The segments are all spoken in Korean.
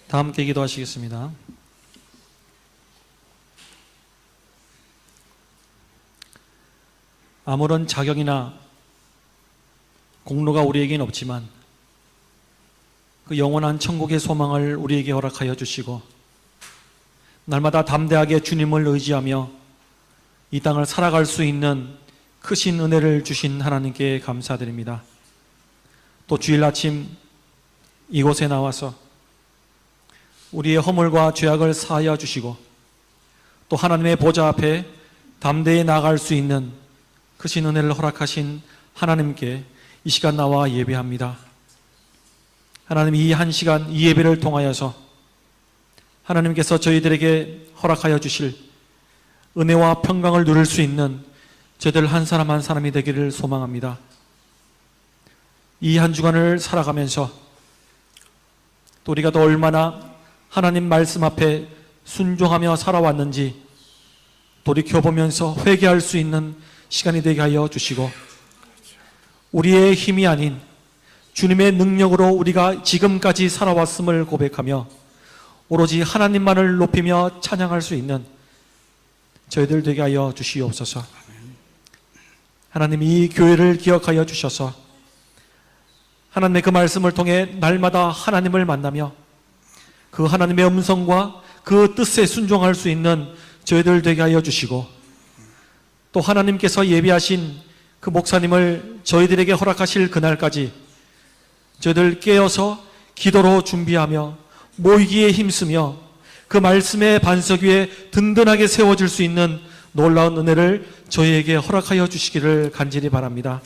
다 함께 기도하시겠습니다. 아무런 자격이나 공로가 우리에게는 없지만 그 영원한 천국의 소망을 우리에게 허락하여 주시고 날마다 담대하게 주님을 의지하며 이 땅을 살아갈 수 있는 크신 은혜를 주신 하나님께 감사드립니다. 또 주일 아침 이곳에 나와서 우리의 허물과 죄악을 사하여 주시고 또 하나님의 보좌 앞에 담대히 나아갈 수 있는 크신 은혜를 허락하신 하나님께 이 시간 나와 예배합니다. 하나님, 이 한 시간 이 예배를 통하여서 하나님께서 저희들에게 허락하여 주실 은혜와 평강을 누릴 수 있는 저희들 한 사람 한 사람이 되기를 소망합니다. 이 한 주간을 살아가면서 또 우리가 또 얼마나 하나님 말씀 앞에 순종하며 살아왔는지 돌이켜보면서 회개할 수 있는 시간이 되게 하여 주시고 우리의 힘이 아닌 주님의 능력으로 우리가 지금까지 살아왔음을 고백하며 오로지 하나님만을 높이며 찬양할 수 있는 저희들 되게 하여 주시옵소서. 하나님, 이 교회를 기억하여 주셔서 하나님의 그 말씀을 통해 날마다 하나님을 만나며 그 하나님의 음성과 그 뜻에 순종할 수 있는 저희들 되게 하여 주시고 또 하나님께서 예비하신 그 목사님을 저희들에게 허락하실 그날까지 저희들 깨어서 기도로 준비하며 모이기에 힘쓰며 그 말씀의 반석 위에 든든하게 세워질 수 있는 놀라운 은혜를 저희에게 허락하여 주시기를 간절히 바랍니다.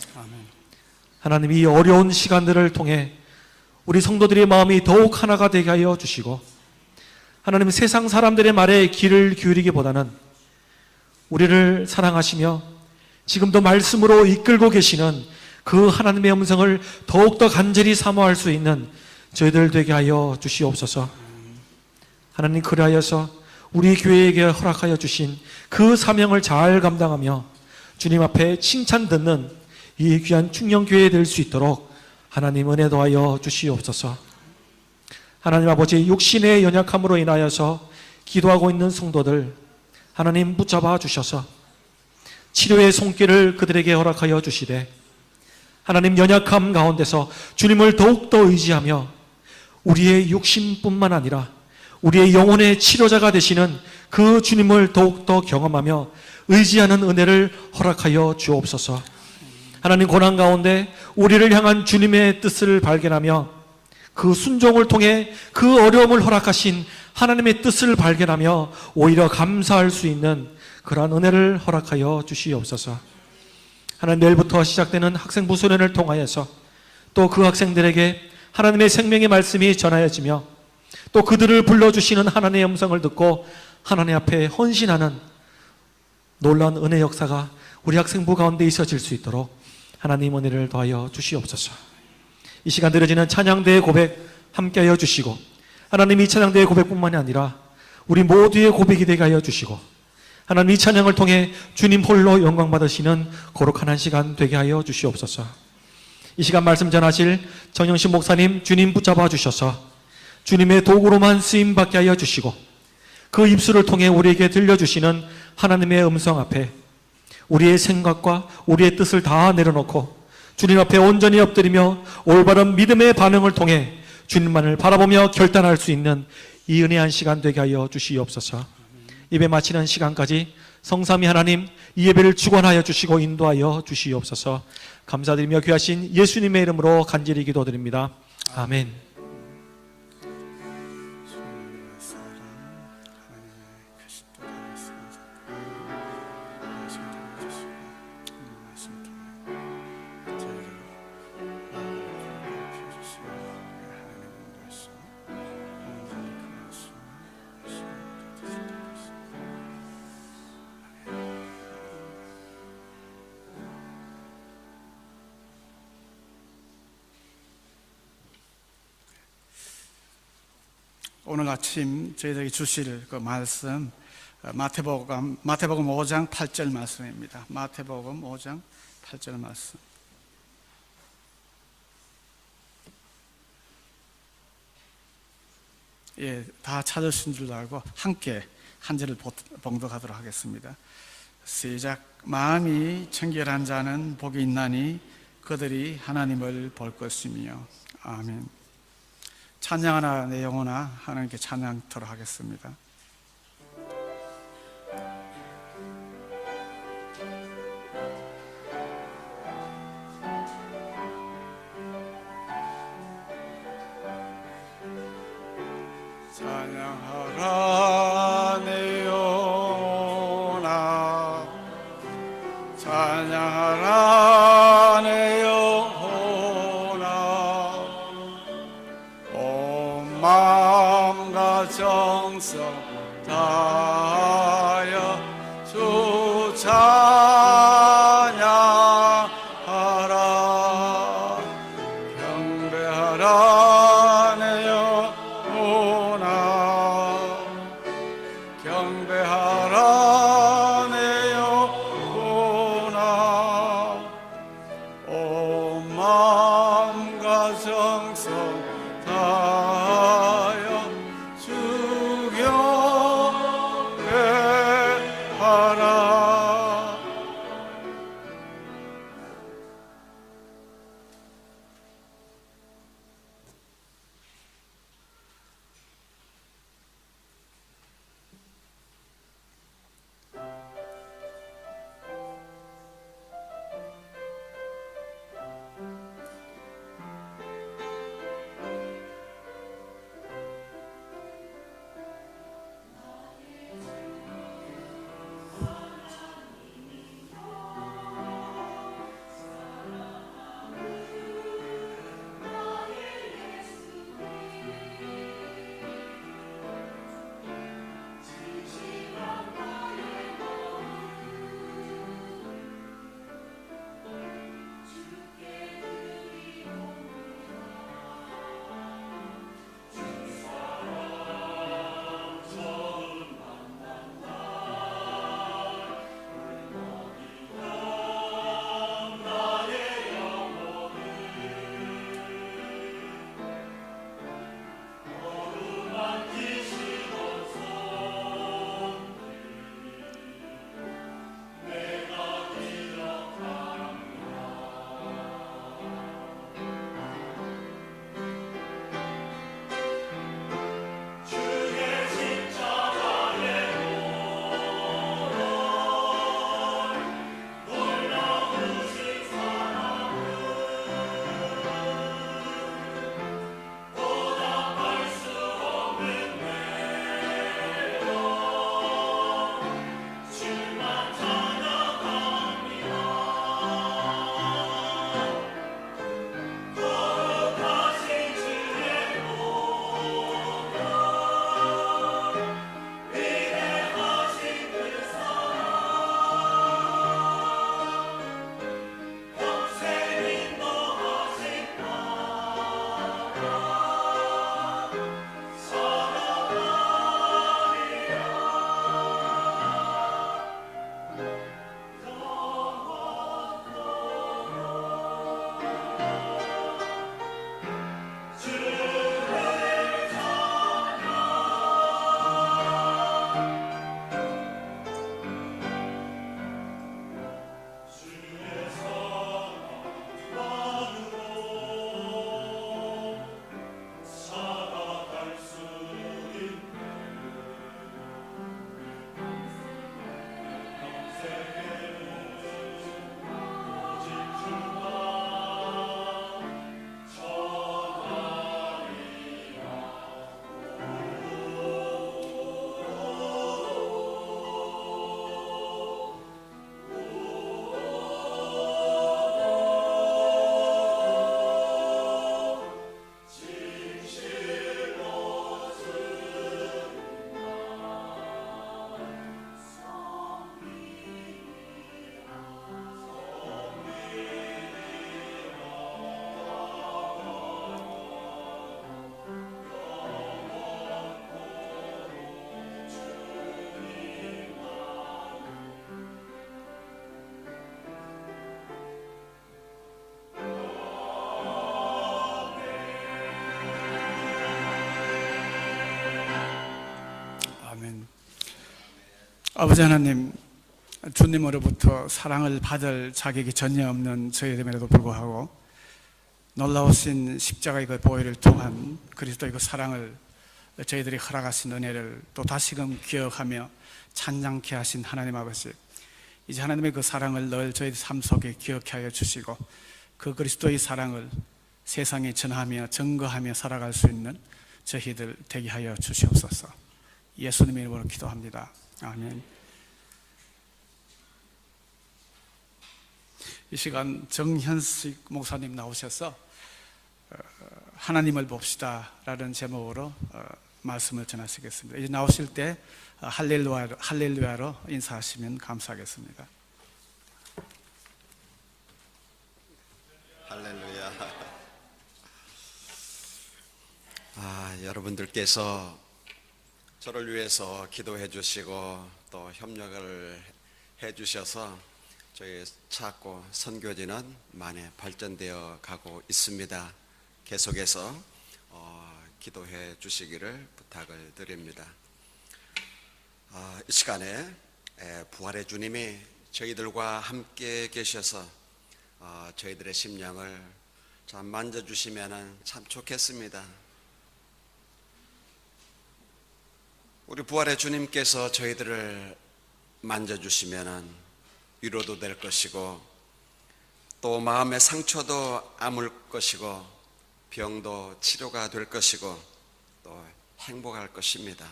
하나님, 이 어려운 시간들을 통해 우리 성도들의 마음이 더욱 하나가 되게 하여 주시고 하나님, 세상 사람들의 말에 귀를 기울이기보다는 우리를 사랑하시며 지금도 말씀으로 이끌고 계시는 그 하나님의 음성을 더욱더 간절히 사모할 수 있는 저희들 되게 하여 주시옵소서. 하나님, 그리하여서 우리 교회에게 허락하여 주신 그 사명을 잘 감당하며 주님 앞에 칭찬 듣는 이 귀한 충령교회 될 수 있도록 하나님 은혜 더하여 주시옵소서. 하나님 아버지, 육신의 연약함으로 인하여서 기도하고 있는 성도들 하나님 붙잡아 주셔서 치료의 손길을 그들에게 허락하여 주시되 하나님, 연약함 가운데서 주님을 더욱더 의지하며 우리의 육신뿐만 아니라 우리의 영혼의 치료자가 되시는 그 주님을 더욱더 경험하며 의지하는 은혜를 허락하여 주옵소서. 하나님, 고난 가운데 우리를 향한 주님의 뜻을 발견하며 그 순종을 통해 그 어려움을 허락하신 하나님의 뜻을 발견하며 오히려 감사할 수 있는 그러한 은혜를 허락하여 주시옵소서. 하나님, 내일부터 시작되는 학생부 수련을 통하여서 또 그 학생들에게 하나님의 생명의 말씀이 전하여지며 또 그들을 불러주시는 하나님의 음성을 듣고 하나님 앞에 헌신하는 놀라운 은혜 역사가 우리 학생부 가운데 있어질 수 있도록 하나님 은혜를 더하여 주시옵소서. 이 시간 드려지는 찬양대의 고백 함께하여 주시고 하나님, 이 찬양대의 고백뿐만이 아니라 우리 모두의 고백이 되게 하여 주시고 하나님, 이 찬양을 통해 주님 홀로 영광 받으시는 거룩한 한 시간 되게 하여 주시옵소서. 이 시간 말씀 전하실 정영신 목사님 주님 붙잡아 주셔서 주님의 도구로만 쓰임받게 하여 주시고 그 입술을 통해 우리에게 들려주시는 하나님의 음성 앞에 우리의 생각과 우리의 뜻을 다 내려놓고 주님 앞에 온전히 엎드리며 올바른 믿음의 반응을 통해 주님만을 바라보며 결단할 수 있는 이 은혜한 시간 되게 하여 주시옵소서. 예배 마치는 시간까지 성삼위 하나님 이 예배를 주관하여 주시고 인도하여 주시옵소서. 감사드리며 귀하신 예수님의 이름으로 간절히 기도드립니다. 아멘. 오늘 아침 저희들에게 주실 그 말씀 마태복음 5장 8절 말씀입니다. 마태복음 5장 8절 말씀. 다 찾으신 줄 알고 함께 한 절을 봉독하도록 하겠습니다. 시작. 마음이 청결한 자는 복이 있나니 그들이 하나님을 볼 것이며. 아멘. 찬양하나 내 영혼아 하나님께 찬양토록 하겠습니다. 찬양하라 내 영혼아 찬양하라 내 영혼아 온 마음과 정성 다하여 주 찬양하라 경배하라 내 영혼아 경배하라 내 영혼아 온 마음과 정성 다하여 주 경배하라. 아버지 하나님, 주님으로부터 사랑을 받을 자격이 전혀 없는 저희들에도 불구하고 놀라우신 십자가의 그 보혈을 통한 그리스도의 그 사랑을 저희들이 허락하신 은혜를 또 다시금 기억하며 찬양케 하신 하나님 아버지, 이제 하나님의 그 사랑을 늘 저희 삶 속에 기억해 하여 주시고 그 그리스도의 사랑을 세상에 전하며 증거하며 살아갈 수 있는 저희들 되게 하여 주시옵소서. 예수님의 이름으로 기도합니다. 아멘. 이 시간 정현식 목사님 나오셔서 하나님을 봅시다 라는 제목으로 말씀을 전하시겠습니다. 이제 나오실 때 할렐루야로 인사하시면 감사하겠습니다. 할렐루야. 여러분들께서 저를 위해서 기도해 주시고 또 협력을 해 주셔서 저희 작고 선교지는 많이 발전되어 가고 있습니다. 계속해서 기도해 주시기를 부탁을 드립니다. 이 시간에 부활의 주님이 저희들과 함께 계셔서 저희들의 심령을 참 만져주시면 참 좋겠습니다. 우리 부활의 주님께서 저희들을 만져주시면 위로도 될 것이고 또 마음의 상처도 아물 것이고 병도 치료가 될 것이고 또 행복할 것입니다.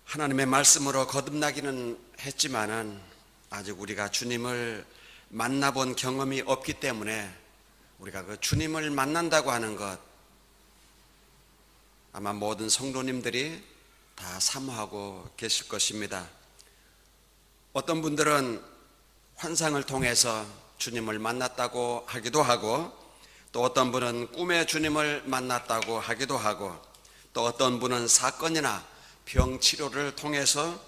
하나님의 말씀으로 거듭나기는 했지만은 아직 우리가 주님을 만나본 경험이 없기 때문에 우리가 그 주님을 만난다고 하는 것 아마 모든 성도님들이 다 사모하고 계실 것입니다. 어떤 분들은 환상을 통해서 주님을 만났다고 하기도 하고 또 어떤 분은 꿈에 주님을 만났다고 하기도 하고 또 어떤 분은 사건이나 병 치료를 통해서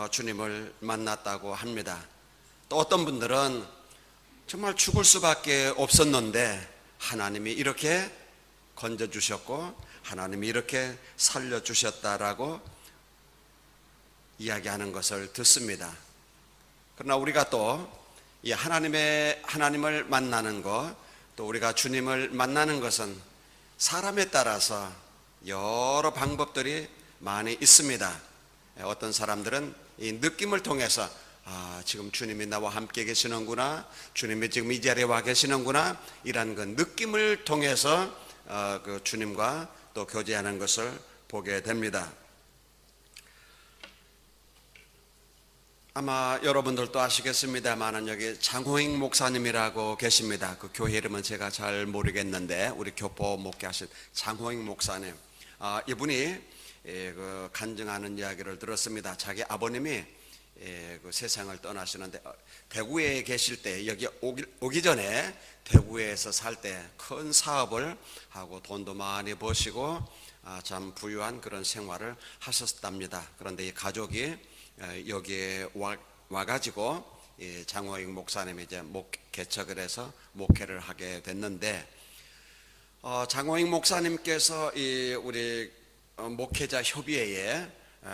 주님을 만났다고 합니다. 또 어떤 분들은 정말 죽을 수밖에 없었는데 하나님이 이렇게 건져주셨고 하나님이 이렇게 살려주셨다라고 이야기하는 것을 듣습니다. 그러나 우리가 또 이 하나님을 만나는 것, 또 우리가 주님을 만나는 것은 사람에 따라서 여러 방법들이 많이 있습니다. 어떤 사람들은 이 느낌을 통해서 지금 주님이 나와 함께 계시는구나, 주님이 지금 이 자리에 와 계시는구나, 이런 그 느낌을 통해서 그 주님과 또 교제하는 것을 보게 됩니다. 아마 여러분들도 아시겠습니다만은 여기 장호익 목사님이라고 계십니다. 그 교회 이름은 제가 잘 모르겠는데 우리 교포 목회하신 장호익 목사님, 이분이 그 간증하는 이야기를 들었습니다. 자기 아버님이 그 세상을 떠나시는데 대구에 계실 때 여기 오기 전에 대구에서 살 때 큰 사업을 하고 돈도 많이 버시고 참 부유한 그런 생활을 하셨답니다. 그런데 이 가족이 여기에 와가지고 장호익 목사님이 이제 개척을 해서 목회를 하게 됐는데 장호익 목사님께서 이 우리 목회자 협의회에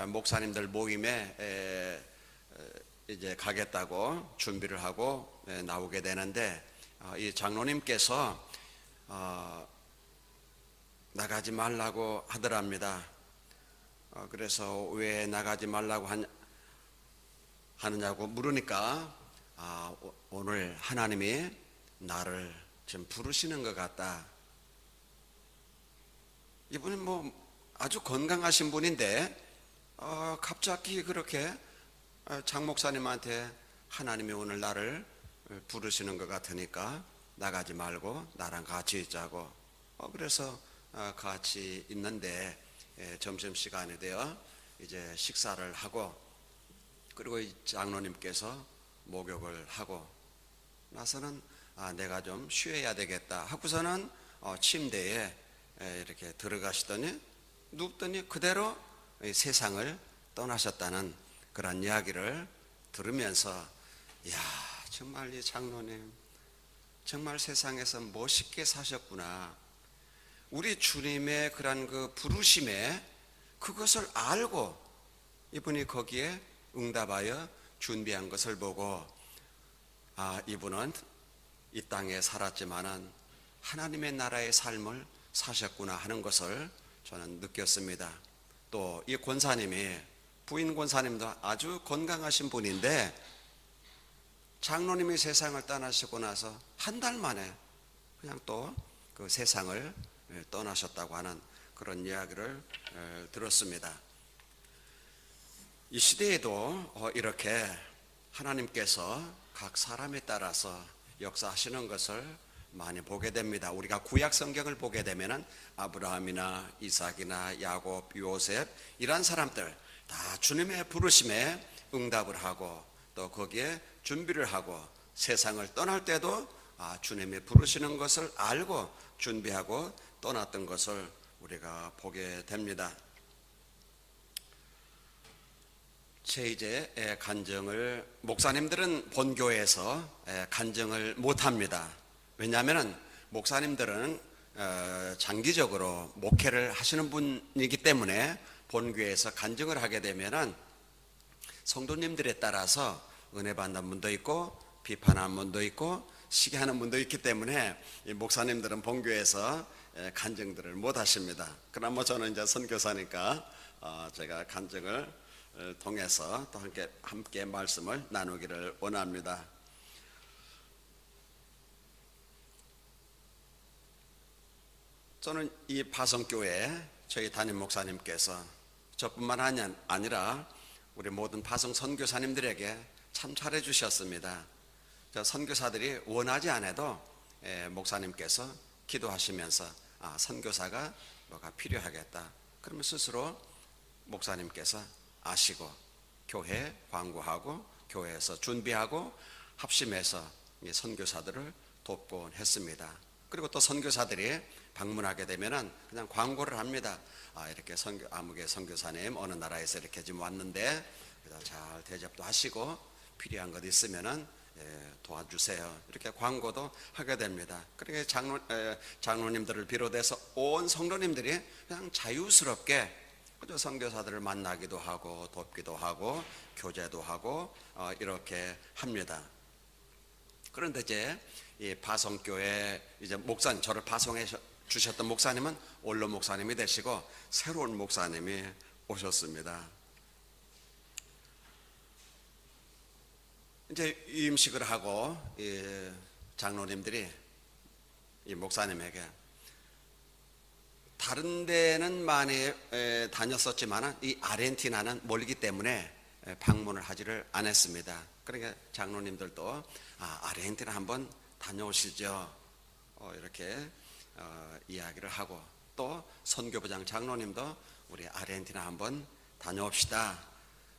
목사님들 모임에 이제 가겠다고 준비를 하고 나오게 되는데 이 장로님께서 나가지 말라고 하더랍니다. 그래서 왜 나가지 말라고 하느냐고 물으니까 오늘 하나님이 나를 지금 부르시는 것 같다. 이분이 뭐 아주 건강하신 분인데 갑자기 그렇게 장 목사님한테 하나님이 오늘 나를 부르시는 것 같으니까 나가지 말고 나랑 같이 있자고. 그래서 같이 있는데 점심시간이 되어 이제 식사를 하고 그리고 이 장로님께서 목욕을 하고 나서는 내가 좀 쉬어야 되겠다 하고서는 침대에 이렇게 들어가시더니 눕더니 그대로 세상을 떠나셨다는 그런 이야기를 들으면서 야, 정말 이 장로님 정말 세상에서 멋있게 사셨구나. 우리 주님의 그런 그 부르심에 그것을 알고 이분이 거기에 응답하여 준비한 것을 보고 이분은 이 땅에 살았지만은 하나님의 나라의 삶을 사셨구나 하는 것을 저는 느꼈습니다. 또 이 권사님이, 부인 권사님도 아주 건강하신 분인데 장로님이 세상을 떠나시고 나서 한 달 만에 그냥 또 그 세상을 떠나셨다고 하는 그런 이야기를 들었습니다. 이 시대에도 이렇게 하나님께서 각 사람에 따라서 역사하시는 것을 많이 보게 됩니다. 우리가 구약 성경을 보게 되면은 아브라함이나 이삭이나 야곱, 요셉 이런 사람들 다 주님의 부르심에 응답을 하고 또 거기에 준비를 하고 세상을 떠날 때도 주님이 부르시는 것을 알고 준비하고 떠났던 것을 우리가 보게 됩니다. 제2제 간증을 목사님들은 본교회에서 간증을 못합니다. 왜냐하면 목사님들은 장기적으로 목회를 하시는 분이기 때문에 본교회에서 간증을 하게 되면은 성도님들에 따라서 은혜 받는 분도 있고 비판하는 분도 있고 시기하는 분도 있기 때문에 이 목사님들은 본교회에서 간증들을 못 하십니다. 그러나 저는 이제 선교사니까 제가 간증을 통해서 또 함께 말씀을 나누기를 원합니다. 저는 이 파송교회 저희 담임 목사님께서 저뿐만 아니라 우리 모든 파송 선교사님들에게 참 잘해 주셨습니다. 저 선교사들이 원하지 않아도 목사님께서 기도하시면서 선교사가 뭐가 필요하겠다 그러면 스스로 목사님께서 아시고 교회 광고하고 교회에서 준비하고 합심해서 선교사들을 돕곤 했습니다. 그리고 또 선교사들이 방문하게 되면은 그냥 광고를 합니다. 이렇게 아무개 선교사님 어느 나라에서 이렇게 지금 왔는데 잘 대접도 하시고 필요한 것 있으면은 도와주세요. 이렇게 광고도 하게 됩니다. 그러니까 장로님들을 비롯해서 온 성도님들이 그냥 자유스럽게 그저 선교사들을 만나기도 하고 돕기도 하고 교제도 하고 이렇게 합니다. 그런데 이제 이 파송교회 이제 목사님, 저를 파송해 주셨던 목사님은 원로 목사님이 되시고 새로운 목사님이 오셨습니다. 이제 임식을 하고 이 장로님들이 이 목사님에게 다른 데는 많이 다녔었지만 이 아르헨티나는 멀기 때문에 방문을 하지를 않았습니다. 그러니까 장로님들도 아르헨티나 한번 다녀오시죠. 이렇게 이야기를 하고 또 선교부장 장로님도 우리 아르헨티나 한번 다녀옵시다.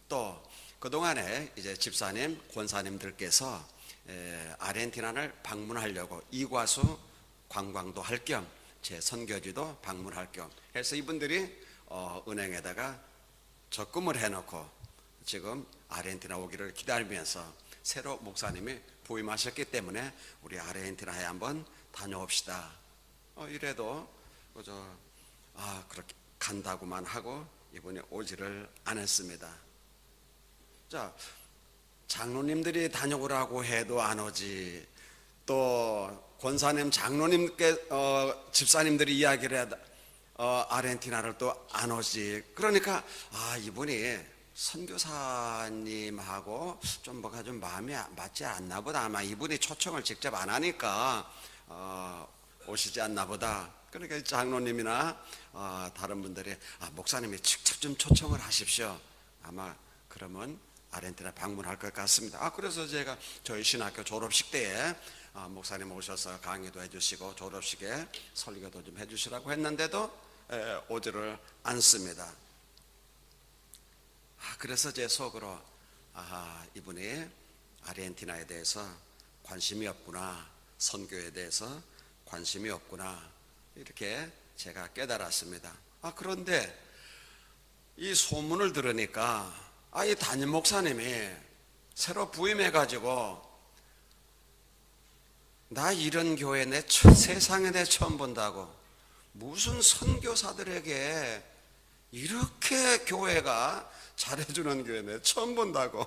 또 그동안에 이제 집사님, 권사님들께서 아르헨티나를 방문하려고 이과수 관광도 할 겸 제 선교지도 방문할 겸 해서 이분들이 은행에다가 적금을 해놓고 지금 아르헨티나 오기를 기다리면서 새로 목사님이 부임하셨기 때문에 우리 아르헨티나에 한번 다녀옵시다. 이래도 그렇게 간다고만 하고 이분이 오지를 않았습니다. 자, 장로님들이 다녀오라고 해도 안 오지. 또 권사님, 장로님께 집사님들이 이야기를 해도 아르헨티나를 또 안 오지. 그러니까 이분이 선교사님하고 좀 뭐가 좀 마음이 맞지 않나 보다. 아마 이분이 초청을 직접 안 하니까 오시지 않나 보다. 그러니까 장로님이나 다른 분들이 목사님이 직접 좀 초청을 하십시오. 아마 그러면 아르헨티나 방문할 것 같습니다. 그래서 제가 저희 신학교 졸업식 때에 목사님 오셔서 강의도 해주시고 졸업식에 설교도 좀 해주시라고 했는데도 오지를 않습니다. 그래서 제 속으로 이분이 아르헨티나에 대해서 관심이 없구나, 선교에 대해서 관심이 없구나 이렇게 제가 깨달았습니다. 그런데 이 소문을 들으니까 이 담임 목사님이 새로 부임해가지고 나 이런 교회 세상에 내 처음 본다고 무슨 선교사들에게 이렇게 교회가 잘해주는 교회네 처음 본다고.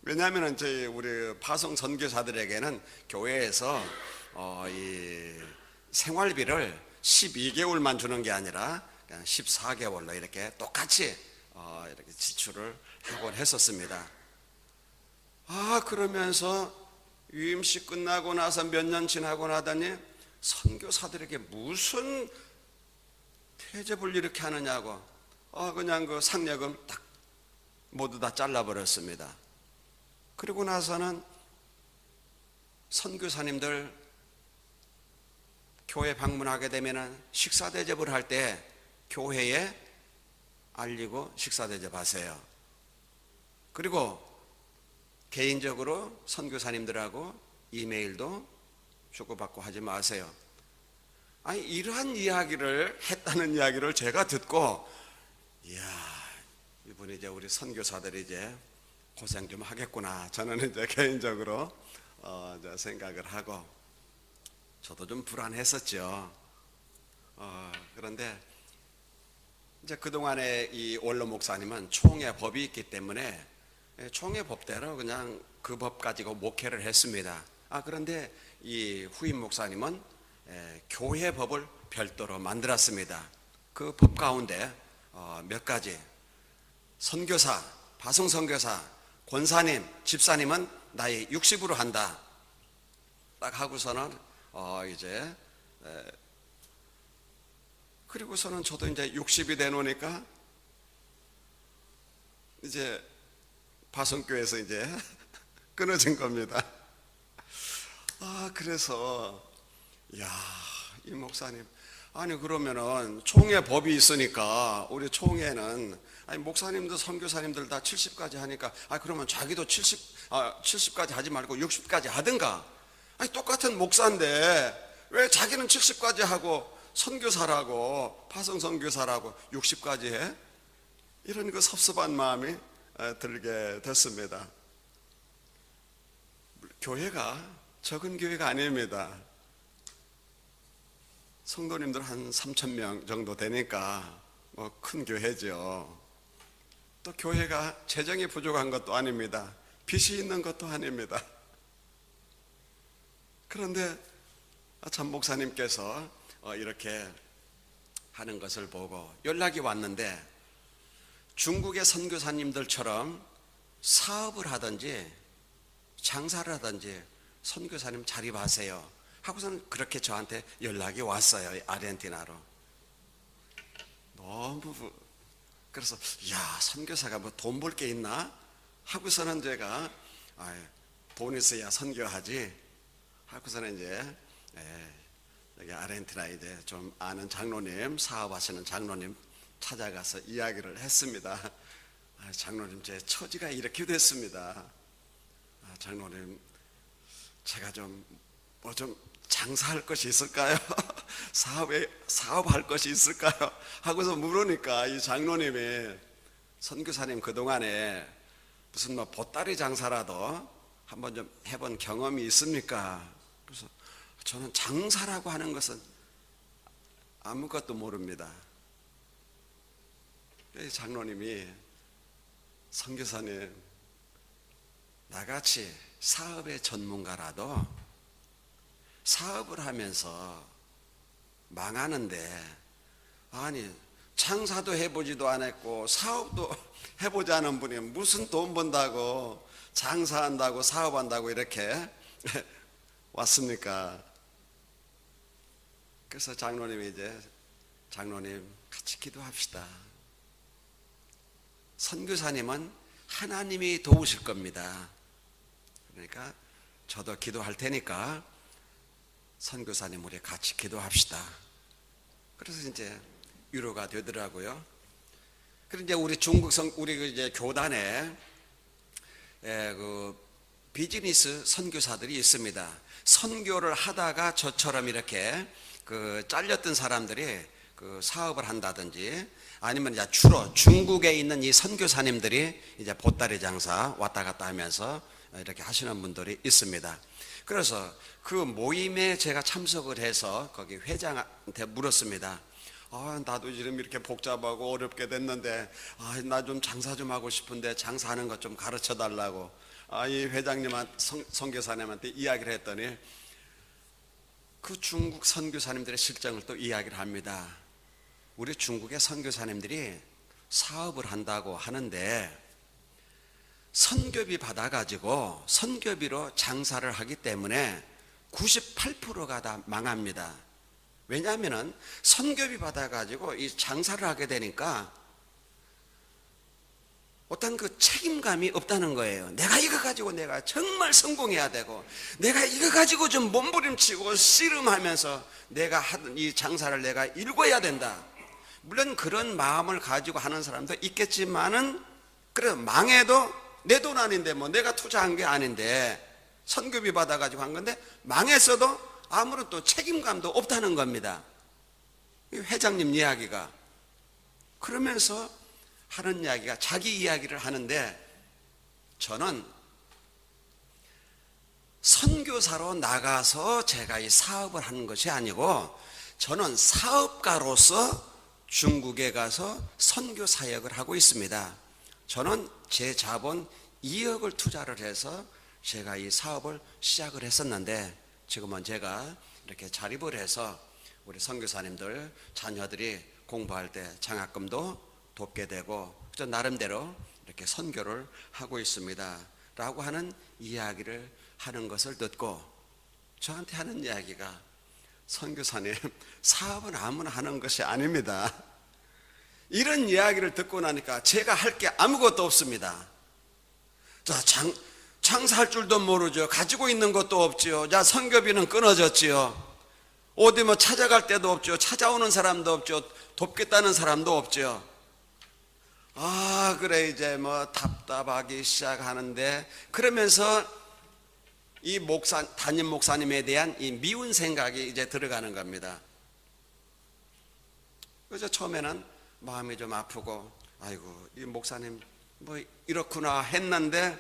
왜냐하면 저희 우리 파송 선교사들에게는 교회에서 이 생활비를 12개월만 주는 게 아니라 그냥 14개월로 이렇게 똑같이 이렇게 지출을 하곤 했었습니다. 그러면서 유임식 끝나고 나서 몇 년 지나고 나더니 선교사들에게 무슨 퇴접을 이렇게 하느냐고 그냥 그 상여금 딱 모두 다 잘라버렸습니다. 그리고 나서는 선교사님들 교회 방문하게 되면 식사 대접을 할 때 교회에 알리고 식사 대접하세요. 그리고 개인적으로 선교사님들하고 이메일도 주고받고 하지 마세요. 이러한 이야기를 했다는 이야기를 제가 듣고, 이야, 이분이 이제 우리 선교사들이 이제 고생 좀 하겠구나. 저는 이제 개인적으로 생각을 하고, 저도 좀 불안했었죠. 그런데 이제 그동안에 이 원로 목사님은 총회 법이 있기 때문에 총회 법대로 그냥 그 법 가지고 목회를 했습니다. 그런데 이 후임 목사님은 교회 법을 별도로 만들었습니다. 그 법 가운데 몇 가지, 선교사, 파송 선교사, 권사님, 집사님은 나이 60으로 한다. 딱 하고서는 이제 그리고서는 저도 이제 60이 돼 놓으니까 이제 파송교회에서 이제 끊어진 겁니다. 그래서 이 목사님, 그러면은 총회 법이 있으니까 우리 총회는 목사님들 선교사님들 다 70까지 하니까 그러면 자기도 70까지 하지 말고 60까지 하든가. 똑같은 목사인데 왜 자기는 70까지 하고 선교사라고 파송 선교사라고 60까지 해? 이런 그 섭섭한 마음이 들게 됐습니다. 교회가 적은 교회가 아닙니다. 성도님들 한 3,000명 정도 되니까 뭐 큰 교회죠. 또 교회가 재정이 부족한 것도 아닙니다. 빚이 있는 것도 아닙니다. 그런데 참 목사님께서 이렇게 하는 것을 보고 연락이 왔는데, 중국의 선교사님들처럼 사업을 하든지 장사를 하든지 선교사님 자립하세요 하고서는 그렇게 저한테 연락이 왔어요. 아르헨티나로. 너무 그래서 선교사가 뭐 돈 벌 게 있나 하고서는 제가 돈 있어야 선교하지 하고서는 이제 여기 아르헨티나 이제 좀 아는 장로님, 사업하시는 장로님 찾아가서 이야기를 했습니다. 장로님, 제 처지가 이렇게 됐습니다. 장로님, 제가 좀 장사할 것이 있을까요? 사업할 것이 있을까요? 하고서 물으니까 이 장로님이, 선교사님 그동안에 무슨 뭐 보따리 장사라도 한번 좀 해본 경험이 있습니까? 그래서 저는 장사라고 하는 것은 아무것도 모릅니다. 장로님이, 선교사님, 나같이 사업의 전문가라도 사업을 하면서 망하는데, 장사도 해보지도 않았고 사업도 해보지 않은 분이 무슨 돈 번다고 장사한다고 사업한다고 이렇게 왔습니까? 그래서 장로님이 장로님 같이 기도합시다. 선교사님은 하나님이 도우실 겁니다. 그러니까 저도 기도할 테니까 선교사님 우리 같이 기도합시다. 그래서 이제 위로가 되더라고요. 그리고 이제 우리 우리 이제 교단에 그 비즈니스 선교사들이 있습니다. 선교를 하다가 저처럼 이렇게 그 잘렸던 사람들이 그 사업을 한다든지, 아니면 이제 주로 중국에 있는 이 선교사님들이 이제 보따리 장사 왔다 갔다 하면서 이렇게 하시는 분들이 있습니다. 그래서 그 모임에 제가 참석을 해서 거기 회장한테 물었습니다. 나도 이름 이렇게 복잡하고 어렵게 됐는데 나 좀 장사 좀 하고 싶은데 장사하는 것 좀 가르쳐 달라고 이 회장님한테 선교사님한테 이야기를 했더니 그 중국 선교사님들의 실정을 또 이야기를 합니다. 우리 중국의 선교사님들이 사업을 한다고 하는데 선교비 받아가지고 선교비로 장사를 하기 때문에 98%가 다 망합니다. 왜냐하면 선교비 받아가지고 이 장사를 하게 되니까 어떤 그 책임감이 없다는 거예요. 내가 이거 가지고 내가 정말 성공해야 되고 내가 이거 가지고 좀 몸부림치고 씨름하면서 내가 하던 이 장사를 내가 일궈야 된다. 물론 그런 마음을 가지고 하는 사람도 있겠지만은 그래 망해도 내 돈 아닌데 뭐 내가 투자한 게 아닌데 선교비 받아가지고 한 건데 망했어도 아무런 또 책임감도 없다는 겁니다. 이 회장님 이야기가 그러면서 하는 이야기가 자기 이야기를 하는데 저는 선교사로 나가서 제가 이 사업을 하는 것이 아니고 저는 사업가로서 중국에 가서 선교 사역을 하고 있습니다. 저는 제 자본 2억을 투자를 해서 제가 이 사업을 시작을 했었는데 지금은 제가 이렇게 자립을 해서 우리 선교사님들 자녀들이 공부할 때 장학금도 돕게 되고 저 나름대로 이렇게 선교를 하고 있습니다 라고 하는 이야기를 하는 것을 듣고 저한테 하는 이야기가 선교사님 사업은 아무나 하는 것이 아닙니다. 이런 이야기를 듣고 나니까 제가 할 게 아무것도 없습니다. 자, 장사할 줄도 모르죠. 가지고 있는 것도 없지요. 자, 선교비는 끊어졌지요. 어디 뭐 찾아갈 데도 없죠. 찾아오는 사람도 없죠. 돕겠다는 사람도 없죠. 그래 이제 뭐 답답하기 시작하는데 그러면서 이 담임 목사님에 대한 이 미운 생각이 이제 들어가는 겁니다. 그래서 처음에는 마음이 좀 아프고 아이고 이 목사님 뭐 이렇구나 했는데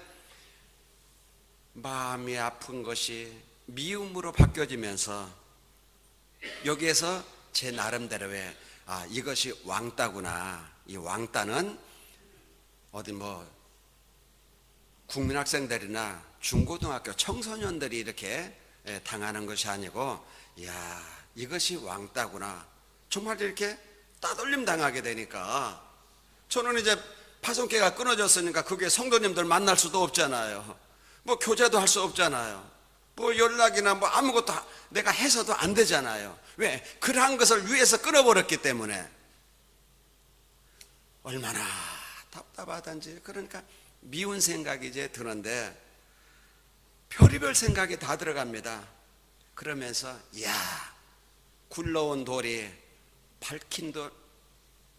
마음이 아픈 것이 미움으로 바뀌어지면서 여기에서 제 나름대로의 이것이 왕따구나. 이 왕따는 어디 뭐 국민학생들이나 중고등학교 청소년들이 이렇게 당하는 것이 아니고 이것이 왕따구나. 정말 이렇게 따돌림 당하게 되니까 저는 이제 파송계가 끊어졌으니까 그게 성도님들 만날 수도 없잖아요. 뭐 교제도 할 수 없잖아요. 뭐 연락이나 뭐 아무것도 내가 해서도 안 되잖아요. 왜? 그러한 것을 위해서 끊어버렸기 때문에 얼마나 답답하던지. 그러니까 미운 생각이 이제 드는데 별의별 생각이 다 들어갑니다. 그러면서 굴러온 돌이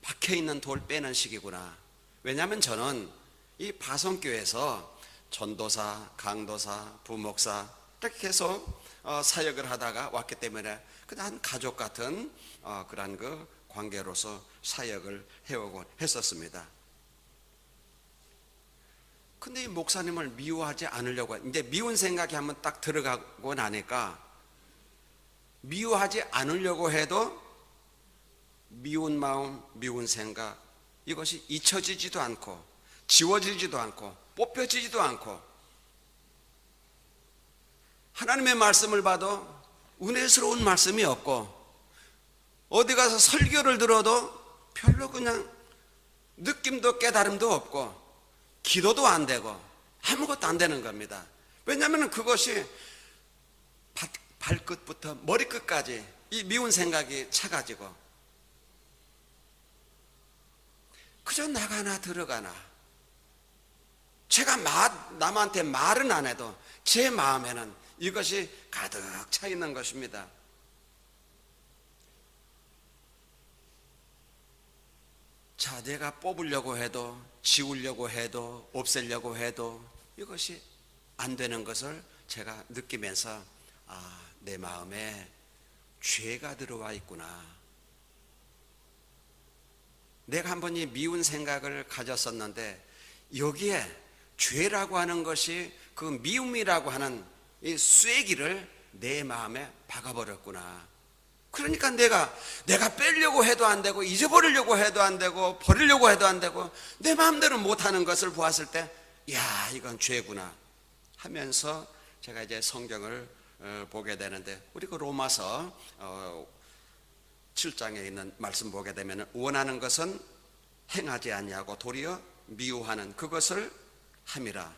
박혀있는 돌 빼는 식이구나. 왜냐하면 저는 이 파송교회에서 전도사, 강도사, 부목사 이렇게 계속 사역을 하다가 왔기 때문에 그냥 가족 같은 그런 그 관계로서 사역을 해오고 했었습니다. 근데 이 목사님을 미워하지 않으려고 이제 미운 생각이 한번 딱 들어가고 나니까 미워하지 않으려고 해도 미운 마음, 미운 생각 이것이 잊혀지지도 않고 지워지지도 않고 뽑혀지지도 않고 하나님의 말씀을 봐도 은혜스러운 말씀이 없고 어디 가서 설교를 들어도 별로 그냥 느낌도 깨달음도 없고 기도도 안 되고 아무것도 안 되는 겁니다. 왜냐하면 그것이 발끝부터 머리끝까지 이 미운 생각이 차가지고 그저 나가나 들어가나 제가 남한테 말은 안 해도 제 마음에는 이것이 가득 차 있는 것입니다. 자, 내가 뽑으려고 해도 지우려고 해도 없애려고 해도 이것이 안 되는 것을 제가 느끼면서 내 마음에 죄가 들어와 있구나. 내가 한 번 이 미운 생각을 가졌었는데 여기에 죄라고 하는 것이 그 미움이라고 하는 이 쐐기를 내 마음에 박아버렸구나. 그러니까 내가 빼려고 해도 안 되고 잊어버리려고 해도 안 되고 버리려고 해도 안 되고 내 마음대로 못하는 것을 보았을 때 야, 이건 죄구나 하면서 제가 이제 성경을 보게 되는데, 우리 그 로마서 7장에 있는 말씀 보게 되면 원하는 것은 행하지 아니하고 도리어 미워하는 그것을 함이라.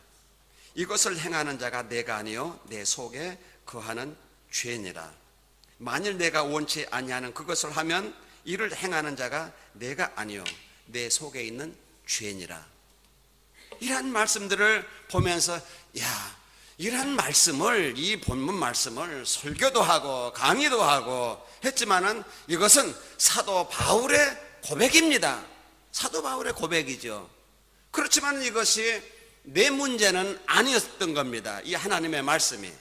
이것을 행하는 자가 내가 아니요 내 속에 거하는 죄니라. 만일 내가 원치 아니하는 그것을 하면 이를 행하는 자가 내가 아니요 내 속에 있는 죄니라. 이러한 말씀들을 보면서 야, 이러한 말씀을, 이 본문 말씀을 설교도 하고 강의도 하고 했지만은 이것은 사도 바울의 고백입니다. 사도 바울의 고백이죠. 그렇지만 이것이 내 문제는 아니었던 겁니다. 이 하나님의 말씀이.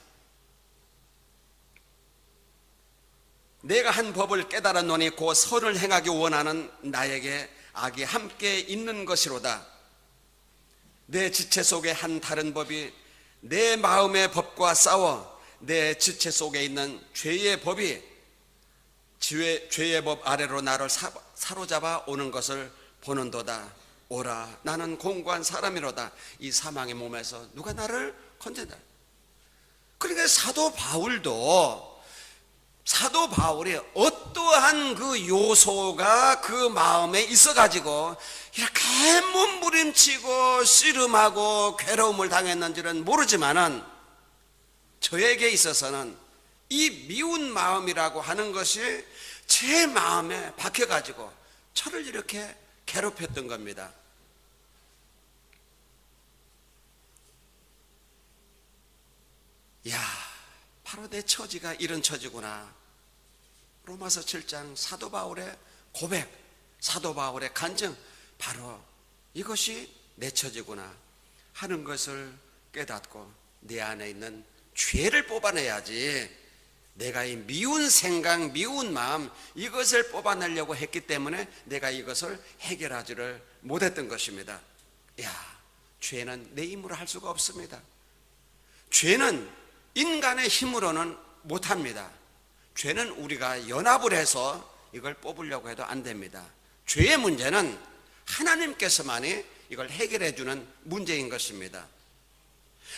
내가 한 법을 깨달았노니 곧 선을 행하기 원하는 나에게 악이 함께 있는 것이로다. 내 지체 속에 한 다른 법이 내 마음의 법과 싸워 내 지체 속에 있는 죄의 법이 죄의 법 아래로 나를 사로잡아 오는 것을 보는도다. 오라, 나는 공고한 사람이로다. 이 사망의 몸에서 누가 나를 건진다. 그러니까 사도 바울이 어떠한 그 요소가 그 마음에 있어가지고 이렇게 몸부림치고 씨름하고 괴로움을 당했는지는 모르지만은 저에게 있어서는 이 미운 마음이라고 하는 것이 제 마음에 박혀가지고 저를 이렇게 괴롭혔던 겁니다. 야, 바로 내 처지가 이런 처지구나. 로마서 7장 사도 바울의 고백, 사도 바울의 간증, 바로 이것이 내 처지구나 하는 것을 깨닫고 내 안에 있는 죄를 뽑아내야지. 내가 이 미운 생각, 미운 마음, 이것을 뽑아내려고 했기 때문에 내가 이것을 해결하지를 못했던 것입니다. 야, 죄는 내 힘으로 할 수가 없습니다. 죄는 인간의 힘으로는 못합니다. 죄는 우리가 연합을 해서 이걸 뽑으려고 해도 안 됩니다. 죄의 문제는 하나님께서만이 이걸 해결해 주는 문제인 것입니다.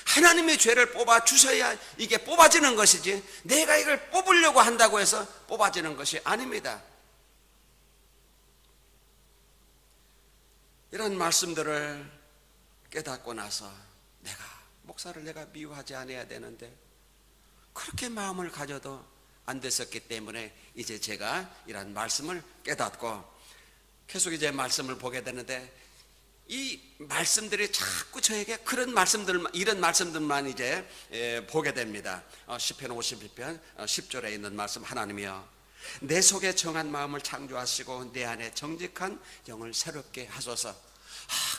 하나님의 죄를 뽑아 주셔야 이게 뽑아지는 것이지 내가 이걸 뽑으려고 한다고 해서 뽑아지는 것이 아닙니다. 이런 말씀들을 깨닫고 나서 목사를 내가 미워하지 않아야 되는데 그렇게 마음을 가져도 안 됐었기 때문에 이제 제가 이런 말씀을 깨닫고 계속 이제 말씀을 보게 되는데, 이 말씀들이 자꾸 저에게 그런 말씀들, 이런 말씀들만 이제 보게 됩니다. 시편 51편 10절에 있는 말씀, 하나님이여 내 속에 정한 마음을 창조하시고 내 안에 정직한 영을 새롭게 하소서.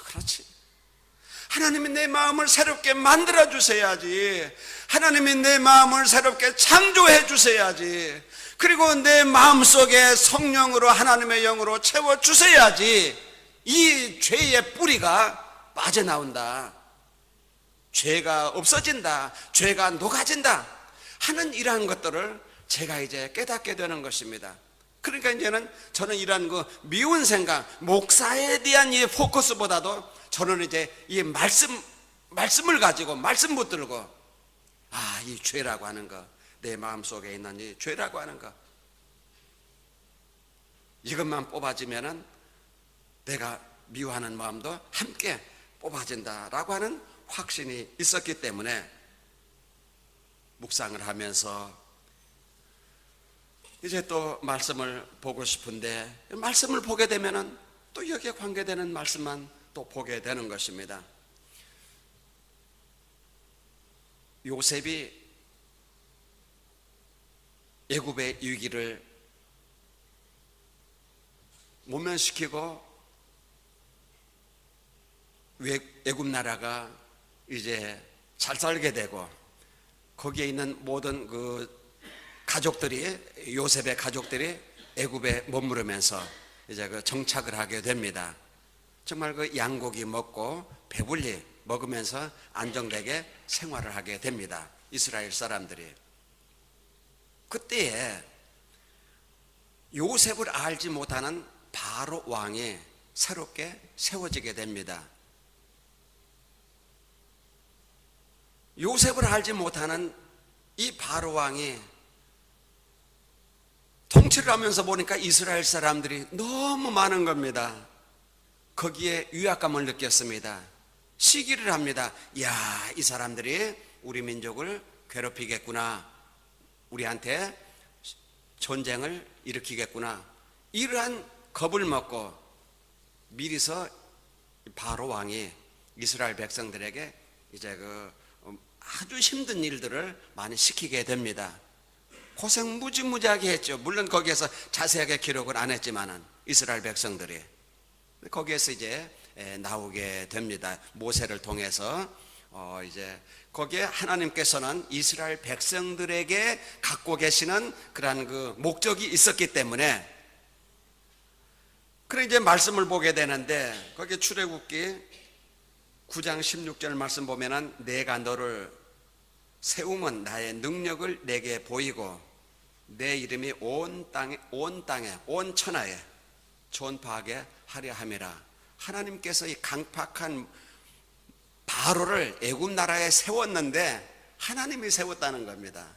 그렇지, 하나님이 내 마음을 새롭게 만들어 주셔야지. 하나님이 내 마음을 새롭게 창조해 주셔야지. 그리고 내 마음속에 성령으로 하나님의 영으로 채워 주셔야지 이 죄의 뿌리가 빠져나온다, 죄가 없어진다, 죄가 녹아진다 하는 이러한 것들을 제가 이제 깨닫게 되는 것입니다. 그러니까 이제는 저는 이러한 그 미운 생각, 목사에 대한 이 포커스보다도 저는 이제 이 말씀을 가지고 말씀 붙들고 이 죄라고 하는 거, 내 마음속에 있는 이 죄라고 하는 거, 이것만 뽑아지면은 내가 미워하는 마음도 함께 뽑아진다라고 하는 확신이 있었기 때문에 묵상을 하면서 이제 또 말씀을 보고 싶은데, 말씀을 보게 되면은 또 여기에 관계되는 말씀만 또 보게 되는 것입니다. 요셉이 애굽의 위기를 모면시키고 애굽 나라가 이제 잘 살게 되고 거기에 있는 모든 그 가족들이, 요셉의 가족들이 애굽에 머무르면서 이제 그 정착을 하게 됩니다. 정말 그 양고기 먹고 배불리 먹으면서 안정되게 생활을 하게 됩니다. 이스라엘 사람들이. 그때에 요셉을 알지 못하는 바로 왕이 새롭게 세워지게 됩니다. 요셉을 알지 못하는 이 바로 왕이 통치를 하면서 보니까 이스라엘 사람들이 너무 많은 겁니다. 거기에 위압감을 느꼈습니다. 시기를 합니다. 야, 이 사람들이 우리 민족을 괴롭히겠구나. 우리한테 전쟁을 일으키겠구나. 이러한 겁을 먹고 미리서 바로 왕이 이스라엘 백성들에게 이제 아주 힘든 일들을 많이 시키게 됩니다. 고생 무지무지하게 했죠. 물론 거기에서 자세하게 기록을 안 했지만은 이스라엘 백성들이 거기에서 이제 나오게 됩니다. 모세를 통해서 이제 거기에 하나님께서는 이스라엘 백성들에게 갖고 계시는 그러한 그 목적이 있었기 때문에 그래 이제 말씀을 보게 되는데 거기 출애굽기 9장 16절 말씀 보면은 내가 너를 세움은 나의 능력을 내게 보이고 내 이름이 온 땅에 온 천하에 전파하게 하려 함이라. 하나님께서 이 강팍한 바로를 애굽 나라에 세웠는데 하나님이 세웠다는 겁니다.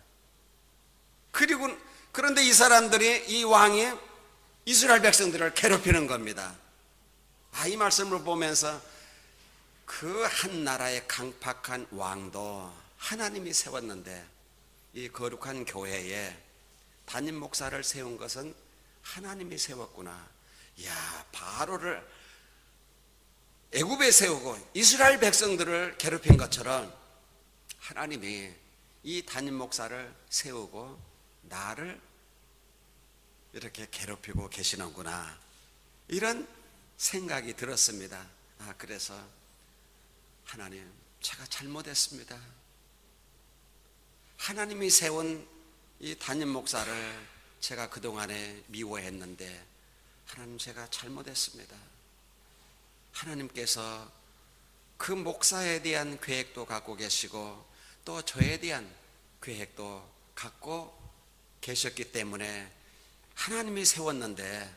그리고 그런데 이 사람들이 이 왕이 이스라엘 백성들을 괴롭히는 겁니다. 이 말씀을 보면서 그 한 나라의 강팍한 왕도 하나님이 세웠는데 이 거룩한 교회에 담임 목사를 세운 것은 하나님이 세웠구나. 야, 바로를 애굽에 세우고 이스라엘 백성들을 괴롭힌 것처럼 하나님이 이 담임 목사를 세우고 나를 이렇게 괴롭히고 계시는구나. 이런 생각이 들었습니다. 그래서 하나님, 제가 잘못했습니다. 하나님이 세운 이 담임 목사를 제가 그동안에 미워했는데 하나님, 제가 잘못했습니다. 하나님께서 그 목사에 대한 계획도 갖고 계시고 또 저에 대한 계획도 갖고 계셨기 때문에 하나님이 세웠는데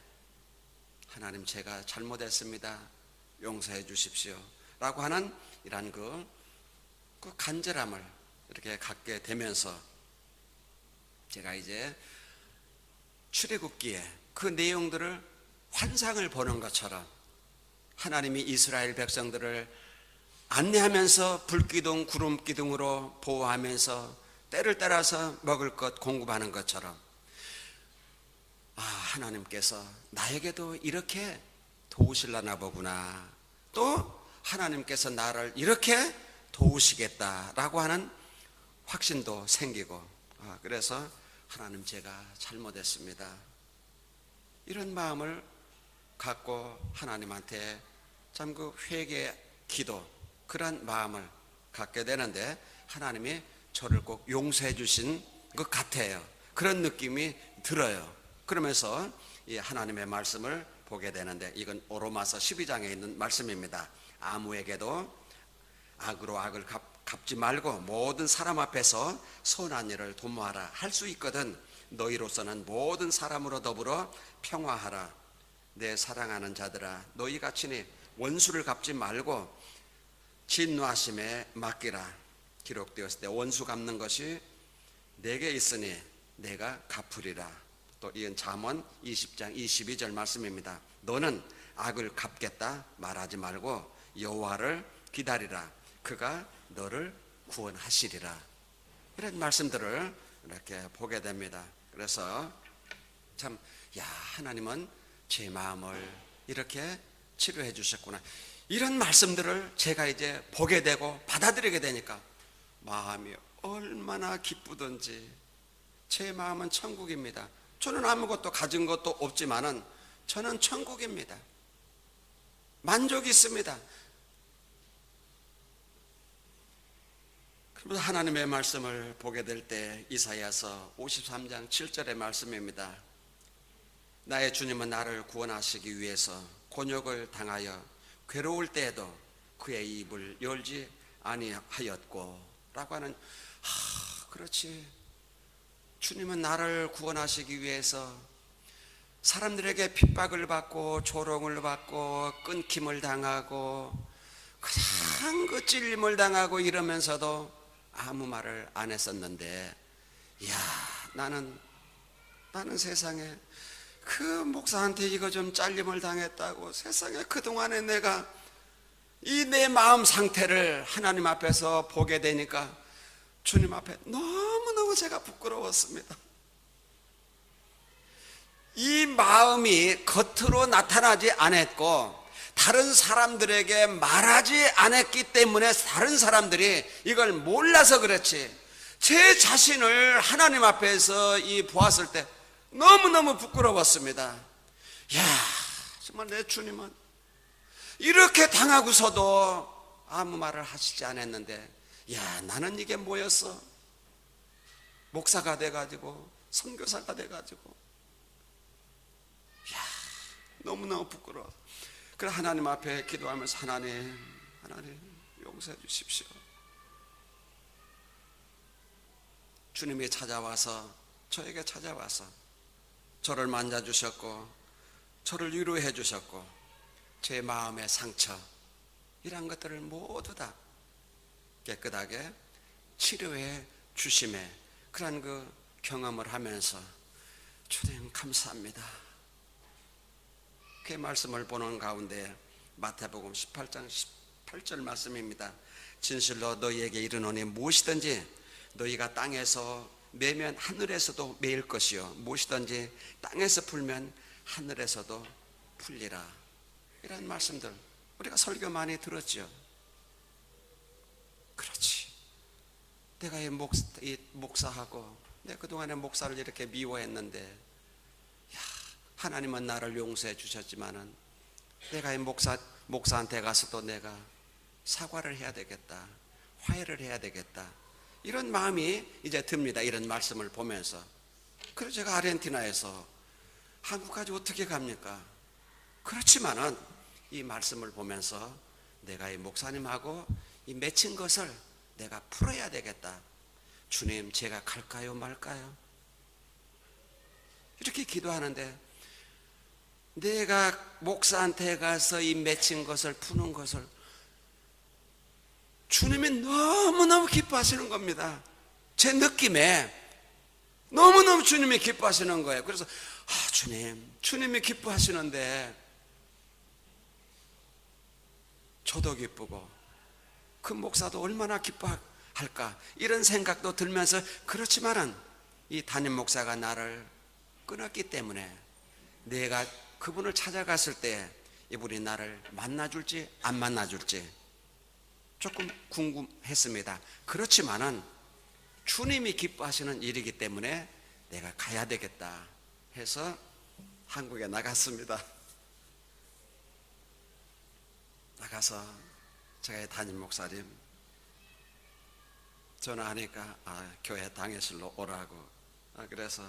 하나님, 제가 잘못했습니다. 용서해 주십시오. 라고 하는 이러한 그 간절함을 이렇게 갖게 되면서 제가 이제 출애굽기에 그 내용들을 환상을 보는 것처럼 하나님이 이스라엘 백성들을 안내하면서 불기둥 구름기둥으로 보호하면서 때를 따라서 먹을 것 공급하는 것처럼 하나님께서 나에게도 이렇게 도우실라나 보구나. 또 하나님께서 나를 이렇게 도우시겠다라고 하는 확신도 생기고 그래서 하나님, 제가 잘못했습니다. 이런 마음을 갖고 하나님한테 참 그 회개 기도 그런 마음을 갖게 되는데 하나님이 저를 꼭 용서해 주신 것 같아요. 그런 느낌이 들어요. 그러면서 이 하나님의 말씀을 보게 되는데 이건 로마서 12장에 있는 말씀입니다. 아무에게도 악으로 악을 갚지 말고 모든 사람 앞에서 선한 일을 도모하라. 할 수 있거든 너희로서는 모든 사람으로 더불어 평화하라. 내 사랑하는 자들아, 너희가 친히 원수를 갚지 말고 진노하심에 맡기라. 기록되었을 때 원수 갚는 것이 내게 있으니 내가 갚으리라. 또 이은 잠언 20장 22절 말씀입니다. 너는 악을 갚겠다 말하지 말고 여호와를 기다리라. 그가 너를 구원하시리라. 이런 말씀들을 이렇게 보게 됩니다. 그래서 참, 하나님은 제 마음을 이렇게 치료해 주셨구나. 이런 말씀들을 제가 이제 보게 되고 받아들이게 되니까 마음이 얼마나 기쁘던지. 제 마음은 천국입니다. 저는 아무것도 가진 것도 없지만은 저는 천국입니다. 만족이 있습니다. 그러면서 하나님의 말씀을 보게 될 때 이사야서 53장 7절의 말씀입니다. 나의 주님은 나를 구원하시기 위해서 곤욕을 당하여 괴로울 때에도 그의 입을 열지 아니하였고 라고 하는 그렇지. 주님은 나를 구원하시기 위해서 사람들에게 핍박을 받고 조롱을 받고 끊김을 당하고 그냥 그 찔림을 당하고 이러면서도 아무 말을 안 했었는데, 나는 세상에 그 목사한테 이거 좀 잘림을 당했다고 세상에 그동안에 내가 이 내 마음 상태를 하나님 앞에서 보게 되니까 주님 앞에 너무너무 제가 부끄러웠습니다. 이 마음이 겉으로 나타나지 않았고 다른 사람들에게 말하지 않았기 때문에 다른 사람들이 이걸 몰라서 그렇지, 제 자신을 하나님 앞에서 보았을 때 너무너무 부끄러웠습니다. 정말 내 주님은 이렇게 당하고서도 아무 말을 하시지 않았는데, 나는 이게 뭐였어? 목사가 돼가지고 선교사가 돼가지고 너무너무 부끄러워. 그래 하나님 앞에 기도하면서 하나님 용서해 주십시오. 주님이 저에게 찾아와서 저를 만져주셨고 저를 위로해 주셨고 제 마음의 상처 이런 것들을 모두 다 깨끗하게 치료해 주심에 그런 그 경험을 하면서 주님 감사합니다. 그 말씀을 보는 가운데 마태복음 18장 18절 말씀입니다. 진실로 너희에게 이르노니 무엇이든지 너희가 땅에서 매면 하늘에서도 매일 것이요 무엇이든지 땅에서 풀면 하늘에서도 풀리라. 이런 말씀들 우리가 설교 많이 들었죠. 그렇지, 내가 이 목사하고 내가 그동안에 목사를 이렇게 미워했는데 하나님은 나를 용서해 주셨지만은 내가 이 목사한테 가서도 내가 사과를 해야 되겠다, 화해를 해야 되겠다, 이런 마음이 이제 듭니다. 이런 말씀을 보면서. 그래서 제가 아르헨티나에서 한국까지 어떻게 갑니까? 그렇지만은 이 말씀을 보면서 내가 이 목사님하고 이 맺힌 것을 내가 풀어야 되겠다. 주님, 제가 갈까요 말까요? 이렇게 기도하는데 내가 목사한테 가서 이 맺힌 것을 푸는 것을 주님이 너무너무 기뻐하시는 겁니다. 제 느낌에 너무너무 주님이 기뻐하시는 거예요. 그래서 주님이 기뻐하시는데 저도 기쁘고 그 목사도 얼마나 기뻐할까 이런 생각도 들면서, 그렇지만은 이 담임 목사가 나를 끊었기 때문에 내가 그분을 찾아갔을 때 이분이 나를 만나줄지 안 만나줄지 조금 궁금했습니다. 그렇지만은 주님이 기뻐하시는 일이기 때문에 내가 가야 되겠다 해서 한국에 나갔습니다. 나가서 제가 담임 목사님 전화하니까 교회 당회실로 오라고, 그래서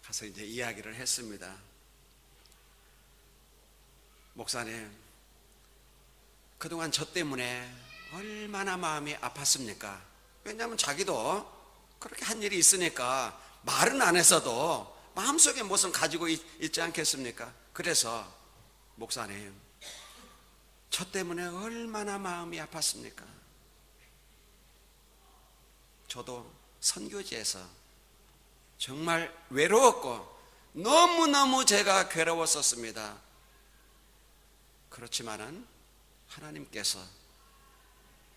가서 이제 이야기를 했습니다. 목사님, 그동안 저 때문에 얼마나 마음이 아팠습니까? 왜냐하면 자기도 그렇게 한 일이 있으니까 말은 안 했어도 마음속에 무엇을 가지고 있지 않겠습니까? 그래서 목사님, 저 때문에 얼마나 마음이 아팠습니까? 저도 선교지에서 정말 외로웠고 너무너무 제가 괴로웠었습니다. 그렇지만은 하나님께서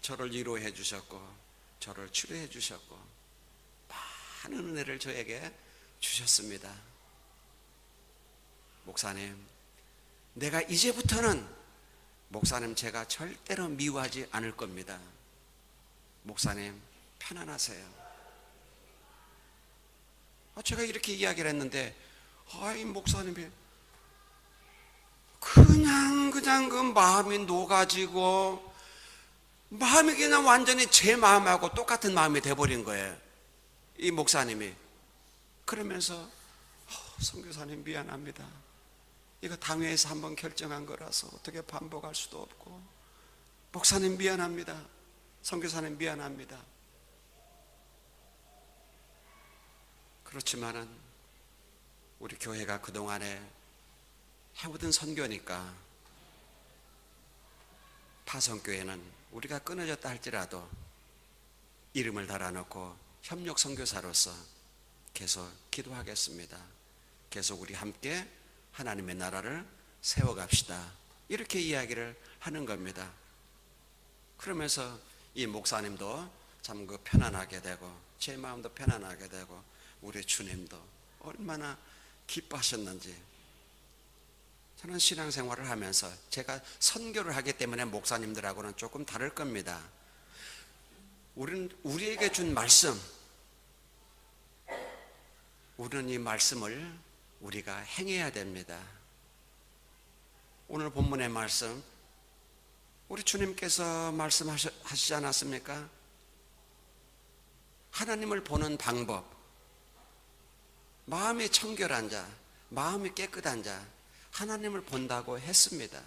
저를 위로해 주셨고 저를 치료해 주셨고 많은 은혜를 저에게 주셨습니다. 목사님, 내가 이제부터는 목사님 제가 절대로 미워하지 않을 겁니다. 목사님 편안하세요. 제가 이렇게 이야기를 했는데 이 목사님이 그냥 그 마음이 녹아지고 마음이 그냥 완전히 제 마음하고 똑같은 마음이 돼버린 거예요. 이 목사님이. 그러면서 선교사님 미안합니다. 이거 당회에서 한번 결정한 거라서 어떻게 반복할 수도 없고, 목사님 미안합니다. 선교사님 미안합니다. 그렇지만은 우리 교회가 그동안에 해오던 선교니까 파송교회는 우리가 끊어졌다 할지라도 이름을 달아놓고 협력 선교사로서 계속 기도하겠습니다. 계속 우리 함께 하나님의 나라를 세워갑시다. 이렇게 이야기를 하는 겁니다. 그러면서 이 목사님도 참 그 편안하게 되고 제 마음도 편안하게 되고 우리 주님도 얼마나 기뻐하셨는지. 저는 신앙생활을 하면서 제가 선교를 하기 때문에 목사님들하고는 조금 다를 겁니다. 우리에게 준 말씀, 우리는 이 말씀을 우리가 행해야 됩니다. 오늘 본문의 말씀, 우리 주님께서 말씀하시지 않았습니까? 하나님을 보는 방법, 마음이 청결한 자, 마음이 깨끗한 자, 하나님을 본다고 했습니다.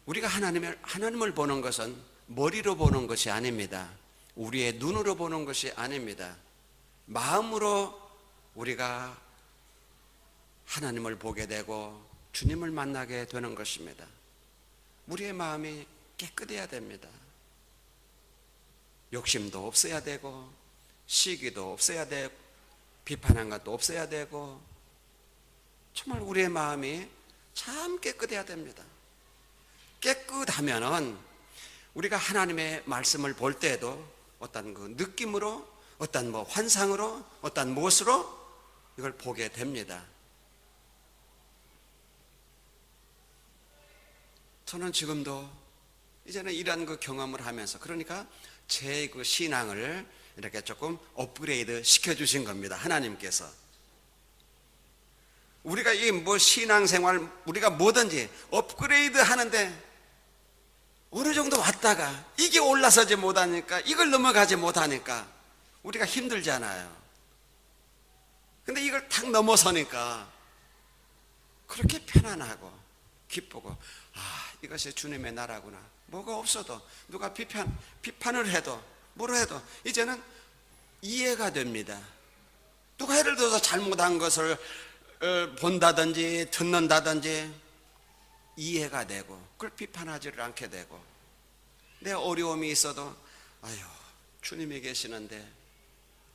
우리가 하나님을 보는 것은 머리로 보는 것이 아닙니다. 우리의 눈으로 보는 것이 아닙니다. 마음으로 우리가 하나님을 보게 되고 주님을 만나게 되는 것입니다. 우리의 마음이 깨끗해야 됩니다. 욕심도 없어야 되고 시기도 없어야 되고 비판한 것도 없어야 되고 정말 우리의 마음이 참 깨끗해야 됩니다. 깨끗하면은 우리가 하나님의 말씀을 볼 때에도 어떤 그 느낌으로 어떤 뭐 환상으로 어떤 무엇으로 이걸 보게 됩니다. 저는 지금도 이제는 이런 그 경험을 하면서 그러니까 제 그 신앙을 이렇게 조금 업그레이드 시켜주신 겁니다. 하나님께서. 우리가 이 뭐 신앙생활, 우리가 뭐든지 업그레이드 하는데 어느 정도 왔다가 이게 올라서지 못하니까 이걸 넘어가지 못하니까 우리가 힘들잖아요. 근데 이걸 탁 넘어서니까 그렇게 편안하고 기쁘고 이것이 주님의 나라구나. 뭐가 없어도 누가 비판을 해도 뭐로 해도 이제는 이해가 됩니다. 누가 예를 들어서 잘못한 것을 본다든지 듣는다든지 이해가 되고 그걸 비판하지를 않게 되고 내 어려움이 있어도 아유 주님이 계시는데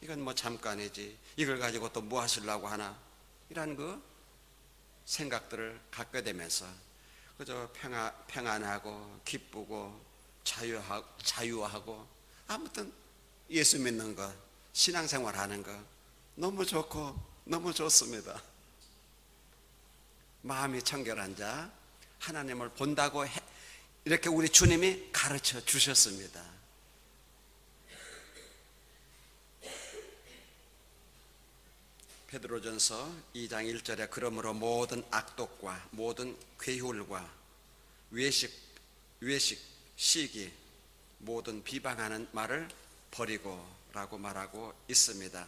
이건 뭐 잠깐이지 이걸 가지고 또 뭐 하시려고 하나 이런 그 생각들을 갖게 되면서 그저 평안하고 기쁘고 자유하고 아무튼 예수 믿는 것 신앙생활 하는 것 너무 좋고 너무 좋습니다. 마음이 청결한 자 하나님을 본다고 이렇게 우리 주님이 가르쳐 주셨습니다. 베드로전서 2장 1절에 그러므로 모든 악독과 모든 괴hul과 외식, 시기, 모든 비방하는 말을 버리고 라고 말하고 있습니다.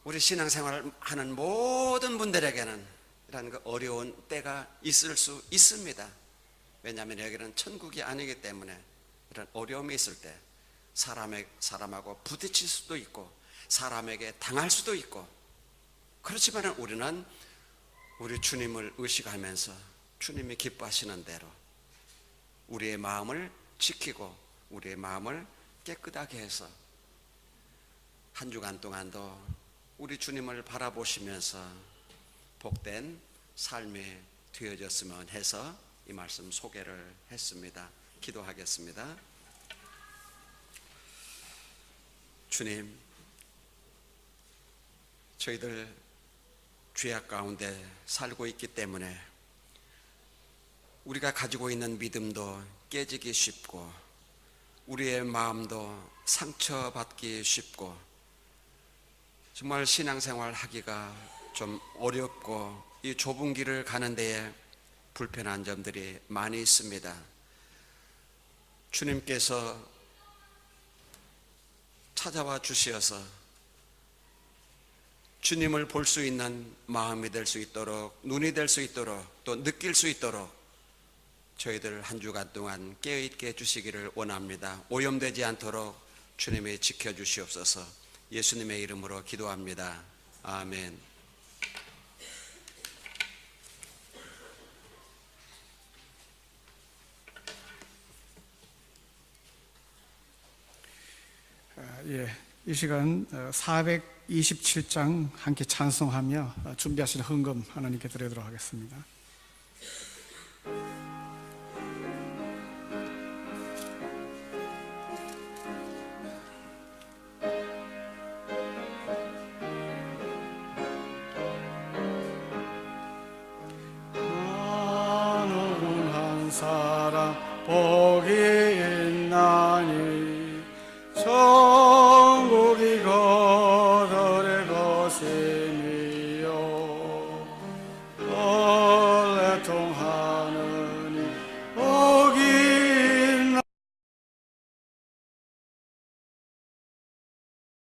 우리 신앙생활을 하는 모든 분들에게는 이런 그 어려운 때가 있을 수 있습니다. 왜냐하면 여기는 천국이 아니기 때문에 이런 어려움이 있을 때 사람하고 부딪힐 수도 있고 사람에게 당할 수도 있고 그렇지만 우리는 우리 주님을 의식하면서 주님이 기뻐하시는 대로 우리의 마음을 지키고 우리의 마음을 깨끗하게 해서 한 주간 동안도 우리 주님을 바라보시면서 복된 삶이 되어졌으면 해서 이 말씀 소개를 했습니다. 기도하겠습니다. 주님, 저희들 죄악 가운데 살고 있기 때문에 우리가 가지고 있는 믿음도 깨지기 쉽고 우리의 마음도 상처받기 쉽고 정말 신앙생활 하기가 좀 어렵고 이 좁은 길을 가는 데에 불편한 점들이 많이 있습니다. 주님께서 찾아와 주시어서 주님을 볼 수 있는 마음이 될 수 있도록 눈이 될 수 있도록 또 느낄 수 있도록 저희들 한 주간 동안 깨어있게 해주시기를 원합니다. 오염되지 않도록 주님이 지켜주시옵소서. 예수님의 이름으로 기도합니다. 아멘. 이 시간 427장 함께 찬송하며 준비하신 헌금 하나님께 드리도록 하겠습니다.